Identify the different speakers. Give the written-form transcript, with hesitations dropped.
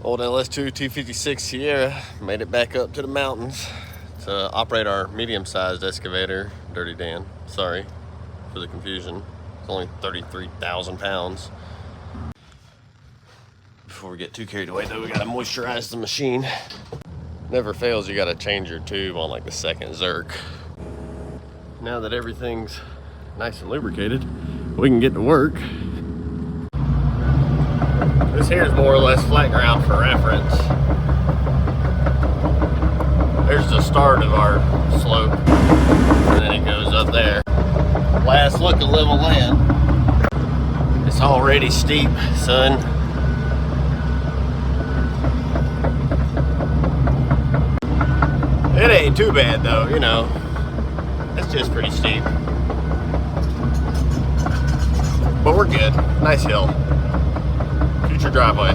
Speaker 1: Old LS2 256 Sierra made it back up to the mountains to operate our medium-sized excavator, DirtyDan. Sorry for the confusion. It's only 33,000 pounds. Before we get too carried away though, we gotta moisturize the machine. Never fails, you gotta change your tube on like the second zerk. Now that everything's nice and lubricated, we can get to work. This here is more or less flat ground for reference. There's the start of our slope, and then it goes up there. Last look of level land. It's already steep, son. It ain't too bad though, you know. It's just pretty steep. But we're good. Nice hill. Future driveway.